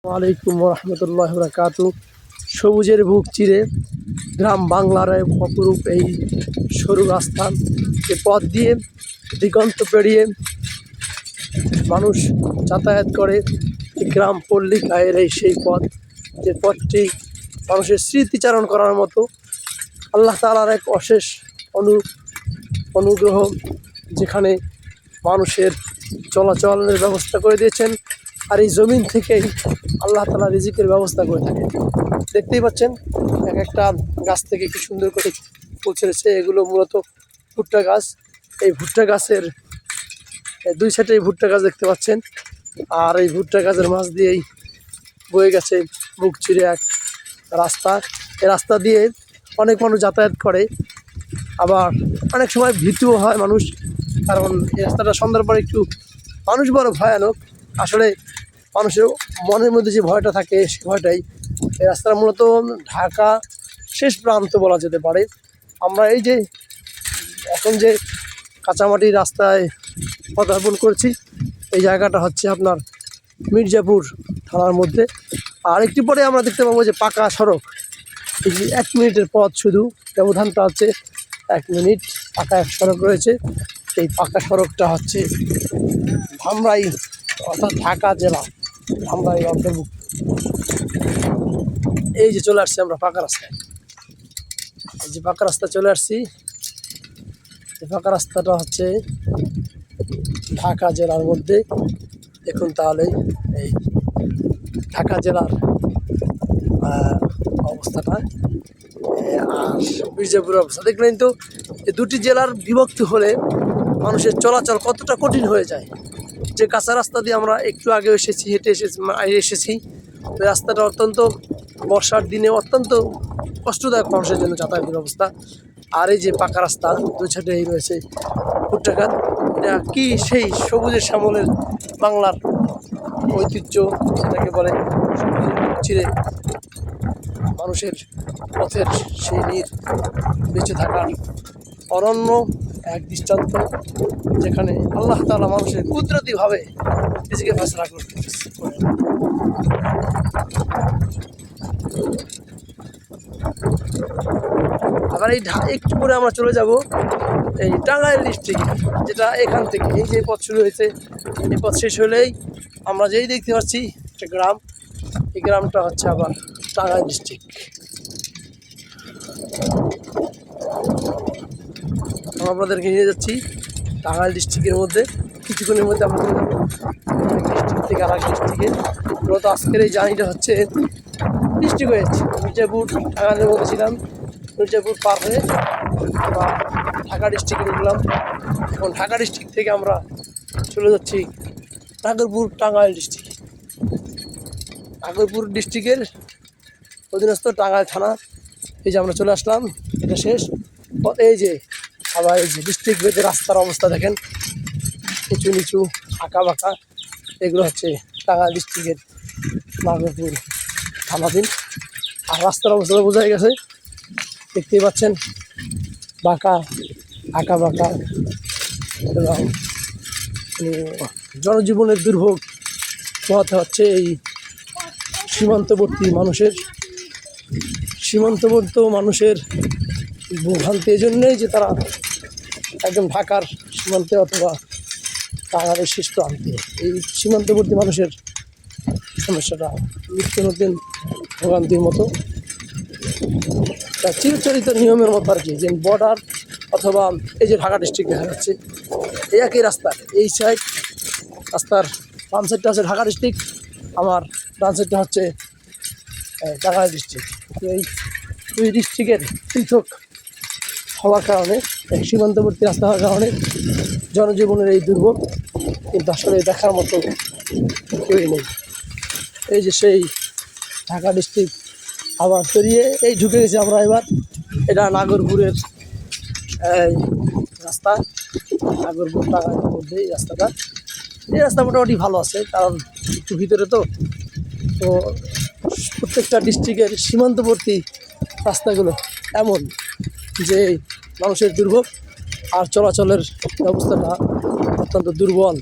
ওয়ালাইকুম রহমতুল্লাহ বরকাতু। সবুজের বুক চিরে গ্রাম বাংলার অপরূপ এই সরু রাস্তান, এ পথ দিয়ে দিগন্ত পেরিয়ে মানুষ যাতায়াত করে। গ্রাম পল্লী গায়ের এই সেই পথ, যে পথটি মানুষের স্মৃতিচারণ করার মতো। আল্লাহ তাআলার এক অশেষ অনুগ্রহ, যেখানে মানুষের চলাচলের ব্যবস্থা করে দিয়েছেন। আর এই জমিন থেকেই আল্লাহ তাআলা রিজিকের ব্যবস্থা করে থাকে। দেখতেই পাচ্ছেন এক একটা গাছ থেকে কি সুন্দর করে ফুল ছেড়েছে। এগুলো মূলত ভুট্টা গাছ। এই ভুট্টা গাছের দুই সাইডে ভুট্টা গাছ দেখতে পাচ্ছেন। আর এই ভুট্টা গাছের মাছ দিয়েই বয়ে গেছে বুক চিরে এক রাস্তা। এই রাস্তা দিয়ে অনেক মানুষ যাতায়াত করে, আবার অনেক সময় ভীতুও হয় মানুষ, কারণ এই রাস্তাটা সন্ধ্যার পরে একটু মানুষ বড় ভয়ানক। আসলে মানুষের মনের মধ্যে যে ভয়টা থাকে, সে ভয়টাই। এই রাস্তাটা মূলত ঢাকা শেষ প্রান্ত বলা যেতে পারে। আমরা এই যে এখন যে কাঁচামাটির রাস্তায় পদার্পণ করছি, এই জায়গাটা হচ্ছে আপনার মির্জাপুর থানার মধ্যে। আর একটু পরে আমরা দেখতে পাবো যে পাকা সড়ক। এই যে 1 মিনিটের পথ, শুধু ব্যবধানটা হচ্ছে 1 মিনিট। পাকা এক সড়ক রয়েছে। এই পাকা সড়কটা হচ্ছে ধামরাই, অর্থাৎ ঢাকা জেলা ধামরাই অন্তর্ভুক্ত। এই যে চলে আসছি আমরা পাকা রাস্তায়। এই যে পাকা রাস্তা চলে আসছি। এই পাকা রাস্তাটা হচ্ছে ঢাকা জেলার মধ্যে। দেখুন তাহলে এই ঢাকা জেলার অবস্থাটা। আর মির্জাপুরের অবস্থা দেখলেন তো। এই দুটি জেলার বিভক্তি হলে মানুষের চলাচল কতটা কঠিন হয়ে যায়। যে কাঁচা রাস্তা দিয়ে আমরা একটু আগে এসেছি, হেঁটে এসেছি, ওই রাস্তাটা অত্যন্ত বর্ষার দিনে অত্যন্ত কষ্টদায়ক মানুষের জন্য যাতায়াতের অবস্থা। আর এই যে পাকা রাস্তা, দুই সাইডে এই রয়েছে ভুট্টা গাছ। এটা কি সেই সবুজের শ্যামলের বাংলার ঐতিহ্য, যেটাকে বলে চিরে মানুষের পথের সেই নীর বেঁচে থাকার অনন্য এক দৃষ্টান্ত, যেখানে আল্লাহ তাআলা মানুষের কুদরতিভাবে নিজেকে ফেসলা করতে। আবার এই একটু পরে আমরা চলে যাব এই টাঙ্গাইল ডিস্ট্রিক্টে, যেটা এখান থেকে এই যে পথ শুরু হয়েছে, এই পথ শেষ হলেই আমরা যেই দেখতে পাচ্ছি একটা গ্রাম। এই গ্রামটা হচ্ছে আবার টাঙ্গাইল ডিস্ট্রিক্ট। আমরা আপনাদেরকে নিয়ে যাচ্ছি টাঙ্গাইল ডিস্ট্রিক্টের মধ্যে। কিছুক্ষণের মধ্যে আমরা চলে যাবো ডিস্ট্রিক্ট থেকে আর এক ডিস্ট্রিক্টে। মূলত আজকের এই জার্নিটা হচ্ছে ডিস্ট্রিক্ট হয়েছে মির্জাপুর, টাঙ্গাইলের মধ্যে ছিলাম। মির্জাপুর পার হয়ে আমরা ঢাকা ডিস্ট্রিক্টে ঢুকলাম। এখন ঢাকা ডিস্ট্রিক্ট থেকে আমরা চলে যাচ্ছি নাগরপুর টাঙ্গাইল ডিস্ট্রিক্ট। নাগরপুর ডিস্ট্রিক্টের অধীনস্থ টাঙ্গাইল থানা। এই যে আমরা চলে আসলাম, এটা শেষ। এই যে আবার এই যে ডিস্ট্রিক্ট ভেদে রাস্তার অবস্থা দেখেন, উঁচু নিচু, আঁকা বাঁকা। এগুলো হচ্ছে টাঙ্গাইল ডিস্ট্রিক্টের নাগরপুর থানাধীন। আর রাস্তার অবস্থা বোঝাই গেছে, দেখতেই পাচ্ছেন বাঁকা, আঁকা বাঁকা এবং জনজীবনের দুর্ভোগ পোহাতে হচ্ছে এই সীমান্তবর্তী মানুষের ভোগান্তি। এই জন্যই যে তারা একদম ঢাকার সীমান্তে অথবা টাঙ্গাইলের শেষ প্রান্তে এই সীমান্তবর্তী মানুষের সমস্যাটা নিত্য নতুন ভোগান্তির মতো, তা চিরচরিত নিয়মের মতো আর কি। যে বর্ডার অথবা এই যে ঢাকা ডিস্ট্রিক্ট দেখা যাচ্ছে, এই একই রাস্তা। এই সাইড রাস্তার বাম সাইডটা হচ্ছে ঢাকা ডিস্ট্রিক্ট, আমার ডান সাইডটা হচ্ছে টাঙ্গাইল ডিস্ট্রিক্ট। এই দুই ডিস্ট্রিক্টের পৃথক হওয়ার কারণে, এই সীমান্তবর্তী রাস্তা হওয়ার কারণে জনজীবনের এই দুর্ভোগ কিন্তু আসলে দেখার মতো কেউই নেই। এই যে সেই ঢাকা ডিস্ট্রিক্ট আবার পেরিয়ে এই ঢুকে গেছি আমরা এবার। এটা নাগরপুরের রাস্তা, নাগরপুর টাঙ্গাইলের মধ্যে এই রাস্তাটা। এই রাস্তা মোটামুটি ভালো আছে, কারণ একটু ভিতরে তো প্রত্যেকটা ডিস্ট্রিক্টের সীমান্তবর্তী রাস্তাগুলো এমন যে মানুষের দুর্ভোগ আর চলাচলের ব্যবস্থাটা অত্যন্ত দুর্বল।